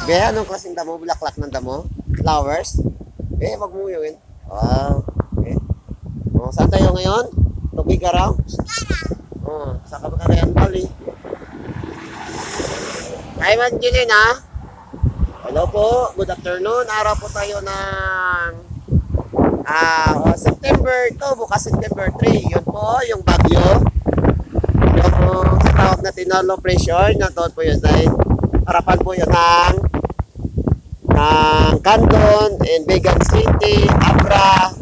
Gaya, anong klaseng damo? Bulaklak ng damo? Flowers? Wag mo yun. Wow. Okay. Saan tayo ngayon? Tugigaraw? Sa Cagayan Valley. Hi, Angelina. Hello po. Good afternoon. Araw po tayo ng September 2, bukas September 3. Yun po, yung bagyo. Yung tawag natin na low pressure, na doon po yun ay harapan po yun ng Candon and Vegan City, Abra,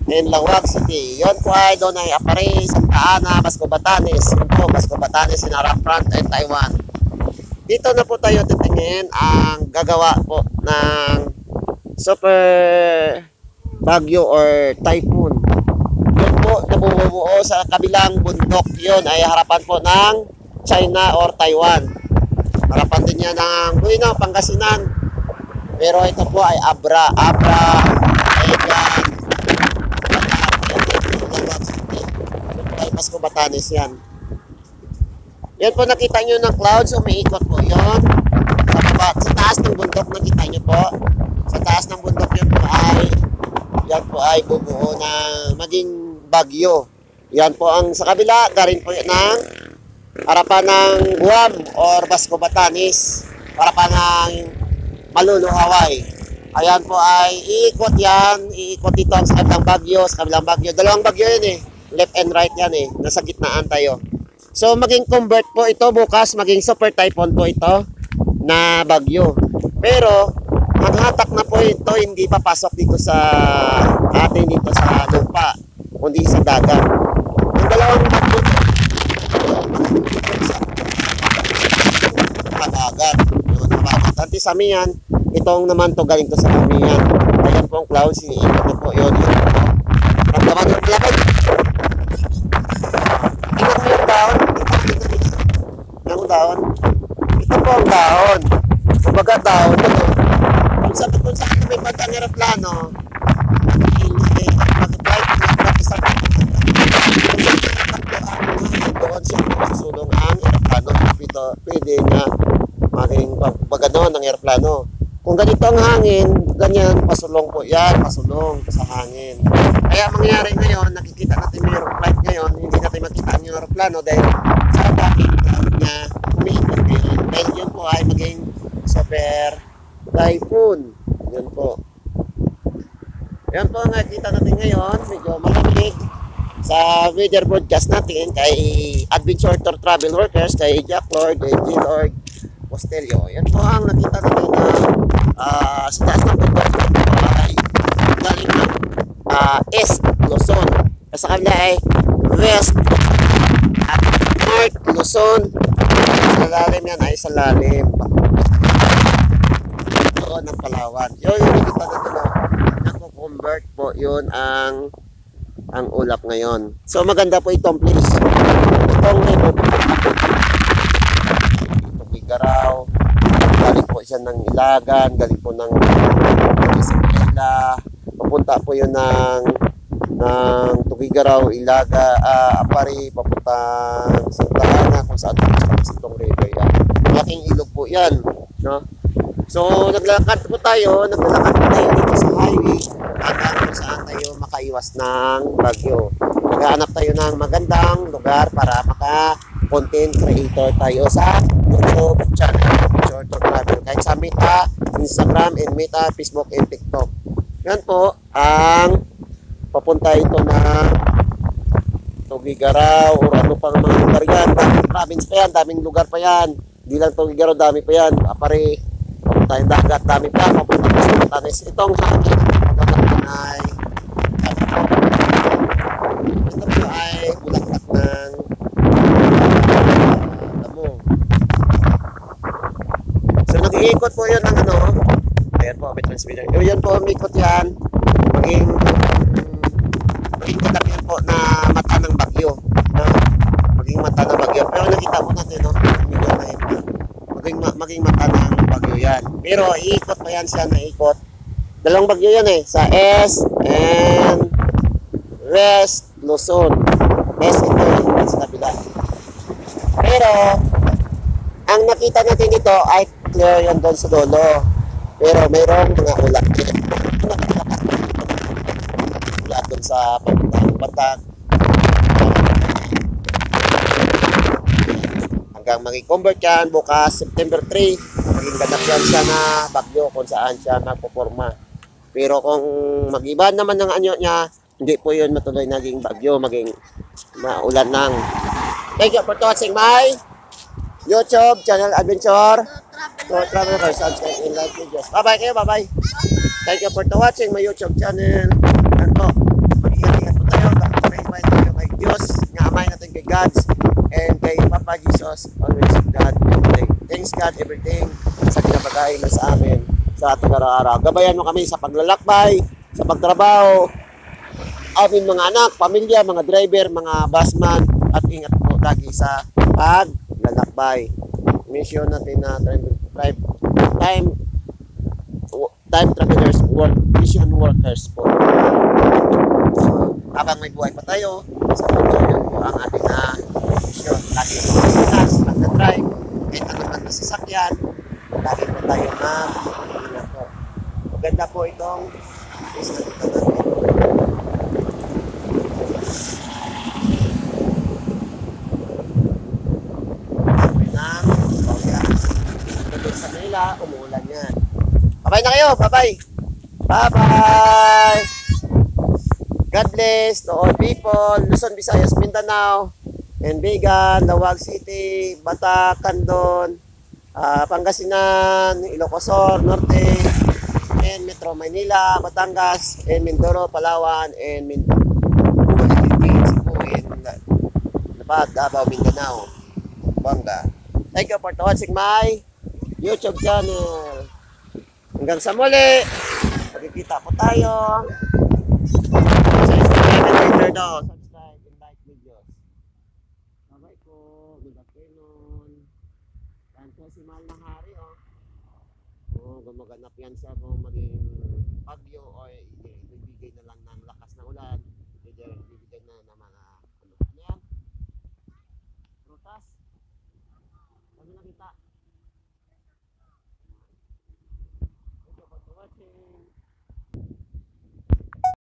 and Lawag City. Yun po ay doon ay Apare, Santa Ana, Basco Batanes. Yun po, Basco Batanes, Sinarang Front, and Taiwan. Dito na po tayo titingin ang gagawa po ng super bagyo or typhoon. Yun po, nabubuo sa kabilang bundok. Yun ay harapan po ng China or Taiwan. Harapan din niya ng Buino, Pangasinan. Pero ito po ay Abra, Egan, ay Basco Batanes yan. Yan po, nakita nyo ng clouds, umiikot po yun. Sa taas ng bundok, nakita nyo po. Sa taas ng bundok yan po ay bubuo na maging bagyo. Yan po ang sa kabila, galing po yan ng harapan ng Guam or Basco Batanes. Harapan ng Malulu, Hawaii. Ayan po ay iikot yan. Iikot dito ang sa kabilang bagyo, Dalawang bagyo yan eh. Left and right yan eh. Nasa gitnaan tayo. So maging convert po ito bukas, maging super typhoon po ito na bagyo. Pero ang hatak na po ito hindi papasok dito sa atin dito sa lupa, kundi sa dagat. Yung dalawang bagyo sa dagat. Anti-Samian, itong naman to galing to sa Samian. Ayan po ang clouds, iniikot na po yun. Ramdaman yung lakad. Tingnan mo yung dahon. Dahon. Ito po ang dahon. Kumbaga dahon ito. Kung saan may pagkang aeroplano, doon siya susulong ang aeroplano. Pwede na maging pagano ng aeroplano. Kung ganito ang hangin, ganyan, pasulong po yan, pasulong sa hangin. Kaya mangyayari ngayon, nakikita natin may aeroplane ngayon, hindi natin makita ang aeroplano dahil sa bakit na umiikot ngayon. Dahil yun po ay maging super typhoon. Yun po. Yan po ang nakikita natin ngayon, medyo malamig sa weather broadcast natin kay Adventure Tour Travel Workers, kay Jack Lord, kay G. Lord Postelio. Yan po ang nakita natin na sa taas ng bundok ay galing ng East Luzon. Sa kabila ay West at North Luzon. Sa lalim yan ay sa lalim doon ng Palawan. Yun yung nakita natin na nako-convert po yun ang ulap ngayon. So maganda po itong place. Itong Garaw, galing po siya ng Ilagan, galing po ng Isabela, papunta po yun ng Tugigaraw, Ilaga, Apari, papuntang Santa Ana, kung saan itong river yan. Malaking ilog po yan, no? So naglalakad po tayo dito sa highway hanggang kung saan tayo makaiwas ng bagyo. Naghahanap tayo ng magandang lugar para content creator tayo sa YouTube channel, Short Travel. Kahit sa Meta, Instagram, and Meta, Facebook, and TikTok. Yan po ang papunta ito na Tugigaraw o ano pang mga lugar yan. Daming province pa yan, daming lugar pa yan. Hindi lang Tugigaraw, dami pa yan. Apare, papunta yung dagat, dami pa. Papunta pa sa Batanes. Itong hangin, ito po ay bulaklak ng nag-iikot po yun ng ayan po, may transmitter. Yun po, umikot yan. Maging katabi po na mata ng bagyo. Maging mata ng bagyo. Pero nakita po natin, maging mata ng bagyo yan. Pero iikot pa yan siya na ikot. Dalawang bagyo yan sa S and West Luzon. S ito sa kabila. Pero ang nakita natin dito ay clear yan doon sa dulo. Pero mayroong mga ulan din. Ulan doon sa papuntang Batak. Hanggang mag-convert yan bukas September 3. Maging ganap yan siya na bagyo kung saan siya magpuporma. Pero kung mag-iba naman ng anyo niya, hindi po yun matuloy naging bagyo, maging maulan lang. Thank you for watching my YouTube channel Adventure. So, travel subscribe and like videos. Bye-bye kayo, bye-bye. Thank you for watching my YouTube channel. Yan po, mag-iingat po tayo. Pray tayo kay Diyos, nga amay natin kay God, and kay Papa Jesus, always God, everything. Thanks God, everything sa kinabagay mo sa amin sa ating araw-araw. Gabayan mo kami sa paglalakbay, sa pagtrabaho, aming mga anak, pamilya, mga driver, mga busman, at ingat po lagi sa paglalakbay. Mission natin na time travelers, mission workers po. Habang may buhay pa tayo, sa pagyo yun po ang ating mission. Lagi po magsitas, pagka-drive, kahit ano man na sasakyan, lagi po tayo ingat po. Maganda po itong is na dito natin. Sa Manila, umuulan yan. Bye-bye na kayo. Bye-bye. Bye-bye. God bless to all people. Luzon, Visayas, Mindanao, and Bigan, Lawag City, Batak, Candon, Pangasinan, Ilocos Sur, Norte, and Metro Manila, Batangas, and Mindoro, Palawan, and Cebu, and Davao, Mindanao, Banga. Thank you for watching my YouTube channel. Hanggang sa muli, magkikita po tayo. Subscribe and like videos. Bye-bye po. Good afternoon. Yan po si Mahal na Hari. Gumaganap yan sa maging bagyo o ibibigay na lang ng lakas ng ulan. Ibibigay na ng mga ano yan? Prutas. Ano nakita? Thank you for watching.